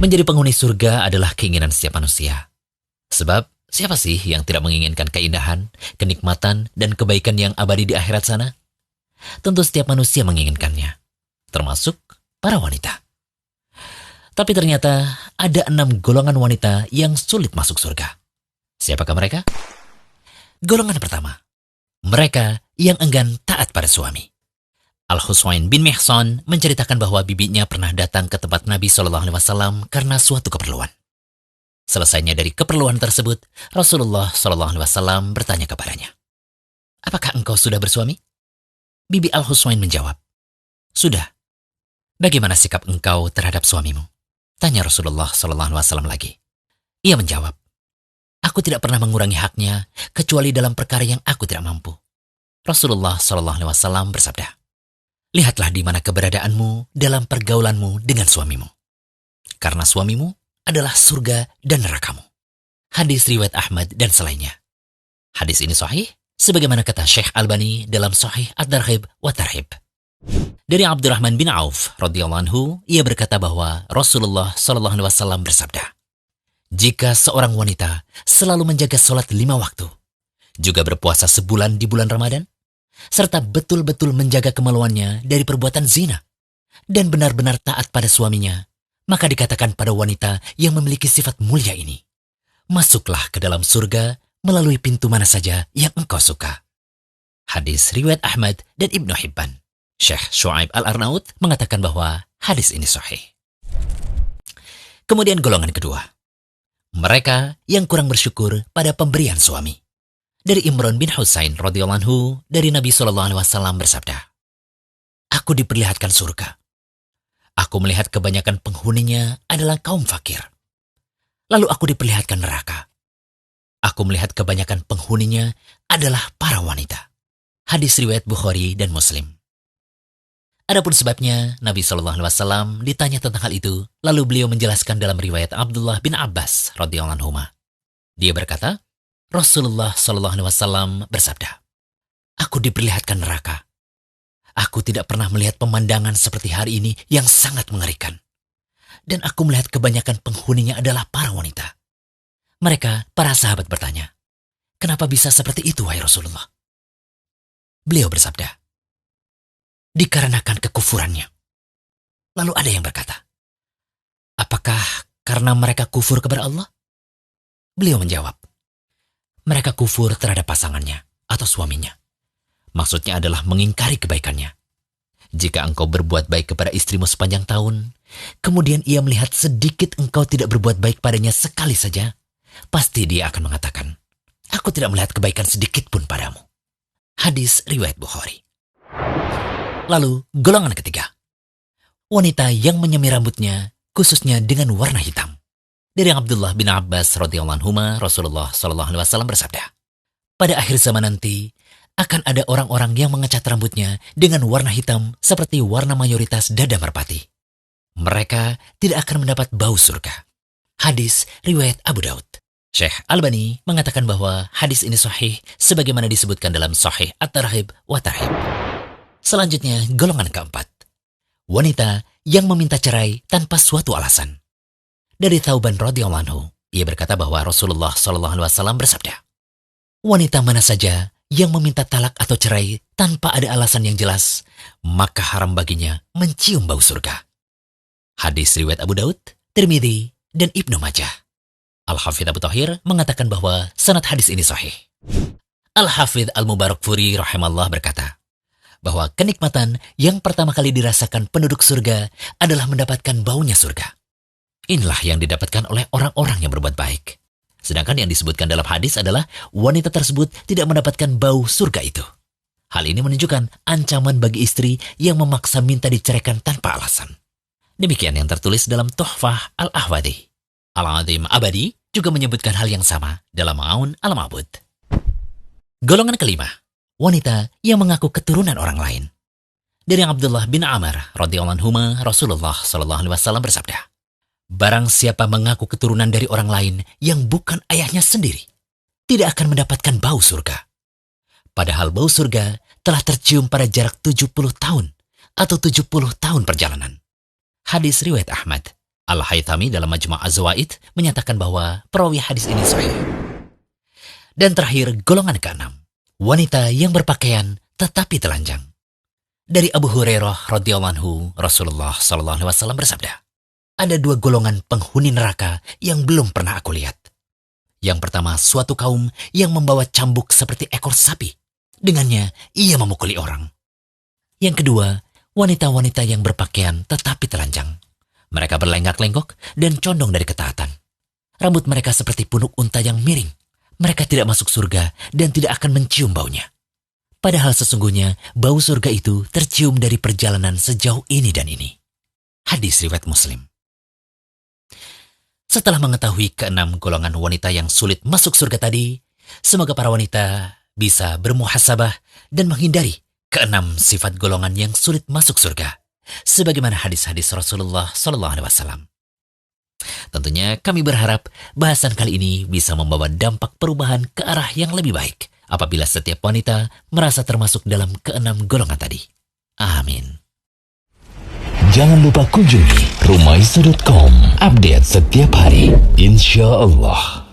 Menjadi penghuni surga adalah keinginan setiap manusia. Sebab, siapa sih yang tidak menginginkan keindahan, kenikmatan, dan kebaikan yang abadi di akhirat sana? Tentu setiap manusia menginginkannya, termasuk para wanita. Tapi ternyata ada 6 golongan wanita yang sulit masuk surga. Siapakah mereka? Golongan pertama, mereka yang enggan taat pada suami. Al-Husain bin Mihsan menceritakan bahwa bibinya pernah datang ke tempat Nabi SAW karena suatu keperluan. Selesainya dari keperluan tersebut, Rasulullah SAW bertanya kepadanya, "Apakah engkau sudah bersuami?" Bibi Al-Husain menjawab, "Sudah." "Bagaimana sikap engkau terhadap suamimu?" tanya Rasulullah SAW lagi. Ia menjawab, "Aku tidak pernah mengurangi haknya kecuali dalam perkara yang aku tidak mampu." Rasulullah SAW bersabda, "Lihatlah di mana keberadaanmu dalam pergaulanmu dengan suamimu. Karena suamimu adalah surga dan nerakamu." Hadis riwayat Ahmad dan selainnya. Hadis ini sahih, sebagaimana kata Syekh Albani dalam Sahih At-Targhib wa Tarhib. Dari Abdurrahman bin Auf radhiyallahu anhu, ia berkata bahwa Rasulullah SAW bersabda, "Jika seorang wanita selalu menjaga sholat 5 waktu, juga berpuasa sebulan di bulan Ramadan, serta betul-betul menjaga kemaluannya dari perbuatan zina, dan benar-benar taat pada suaminya, maka dikatakan pada wanita yang memiliki sifat mulia ini, masuklah ke dalam surga melalui pintu mana saja yang engkau suka." Hadis riwayat Ahmad dan Ibnu Hibban. Syekh Syu'aib Al-Arnaud mengatakan bahwa hadis ini sahih. Kemudian golongan kedua, mereka yang kurang bersyukur pada pemberian suami. Dari Imran bin Husain radhiyallahu anhu, dari Nabi SAW bersabda, "Aku diperlihatkan surga. Aku melihat kebanyakan penghuninya adalah kaum fakir. Lalu aku diperlihatkan neraka. Aku melihat kebanyakan penghuninya adalah para wanita." Hadis riwayat Bukhari dan Muslim. Adapun sebabnya, Nabi SAW ditanya tentang hal itu, lalu beliau menjelaskan dalam riwayat Abdullah bin Abbas radhiyallahu anhu. Dia berkata, Rasulullah SAW bersabda, "Aku diperlihatkan neraka. Aku tidak pernah melihat pemandangan seperti hari ini yang sangat mengerikan. Dan aku melihat kebanyakan penghuninya adalah para wanita." Mereka, para sahabat bertanya, "Kenapa bisa seperti itu, wahai Rasulullah?" Beliau bersabda, "Dikarenakan kekufurannya." Lalu ada yang berkata, "Apakah karena mereka kufur kepada Allah?" Beliau menjawab, "Mereka kufur terhadap pasangannya atau suaminya. Maksudnya adalah mengingkari kebaikannya. Jika engkau berbuat baik kepada istrimu sepanjang tahun, kemudian ia melihat sedikit engkau tidak berbuat baik padanya sekali saja, pasti dia akan mengatakan, 'Aku tidak melihat kebaikan sedikit pun padamu.'" Hadis riwayat Bukhari. Lalu golongan ketiga, wanita yang menyemir rambutnya khususnya dengan warna hitam. Dari Abdullah bin Abbas radhiyallahu anhu, Rasulullah SAW bersabda, "Pada akhir zaman nanti akan ada orang-orang yang mengecat rambutnya dengan warna hitam seperti warna mayoritas dada merpati. Mereka tidak akan mendapat bau surga." Hadis riwayat Abu Daud. Syekh Albani mengatakan bahwa hadis ini sahih sebagaimana disebutkan dalam Sahih At-Targhib wa Tarhib. Selanjutnya, golongan keempat, wanita yang meminta cerai tanpa suatu alasan. Dari Thauban radhiyallahu anhu, ia berkata bahwa Rasulullah SAW bersabda, "Wanita mana saja yang meminta talak atau cerai tanpa ada alasan yang jelas, maka haram baginya mencium bau surga." Hadis riwayat Abu Daud, Tirmidzi, dan Ibnu Majah. Al-Hafidh Abu Thahir mengatakan bahwa sanad hadis ini sahih. Al-Hafidh Al-Mubarakfuri rahimallah berkata, bahwa kenikmatan yang pertama kali dirasakan penduduk surga adalah mendapatkan baunya surga. Inilah yang didapatkan oleh orang-orang yang berbuat baik. Sedangkan yang disebutkan dalam hadis adalah wanita tersebut tidak mendapatkan bau surga itu. Hal ini menunjukkan ancaman bagi istri yang memaksa minta diceraikan tanpa alasan. Demikian yang tertulis dalam Tuhfah Al-Ahwadi. Al-Azim Abadi juga menyebutkan hal yang sama dalam Ma'un Al-Ma'bud. Golongan kelima, wanita yang mengaku keturunan orang lain. Dari Abdullah bin Amr radhiyallahu anhu, Rasulullah SAW bersabda, "Barang siapa mengaku keturunan dari orang lain yang bukan ayahnya sendiri, tidak akan mendapatkan bau surga. Padahal bau surga telah tercium pada jarak 70 tahun atau 70 tahun perjalanan." Hadis riwayat Ahmad. Al-Haythami dalam Majma' Az-Zawaid menyatakan bahwa perawi hadis ini sahih. Dan terakhir, golongan keenam, wanita yang berpakaian tetapi telanjang. Dari Abu Hurairah radhiyallahu anhu, Rasulullah SAW bersabda, ada dua golongan penghuni neraka yang belum pernah aku lihat. Yang pertama, suatu kaum yang membawa cambuk seperti ekor sapi. Dengannya, ia memukuli orang. Yang kedua, wanita-wanita yang berpakaian tetapi telanjang. Mereka berlenggak-lenggok dan condong dari ketaatan. Rambut mereka seperti punuk unta yang miring. Mereka tidak masuk surga dan tidak akan mencium baunya. Padahal sesungguhnya bau surga itu tercium dari perjalanan sejauh ini dan ini. Hadis riwayat Muslim. Setelah mengetahui keenam golongan wanita yang sulit masuk surga tadi, semoga para wanita bisa bermuhasabah dan menghindari keenam sifat golongan yang sulit masuk surga, sebagaimana hadis-hadis Rasulullah SAW. Tentunya kami berharap bahasan kali ini bisa membawa dampak perubahan ke arah yang lebih baik apabila setiap wanita merasa termasuk dalam keenam golongan tadi. Amin. Jangan lupa kunjungi rumaiso.com, update setiap hari, insya Allah.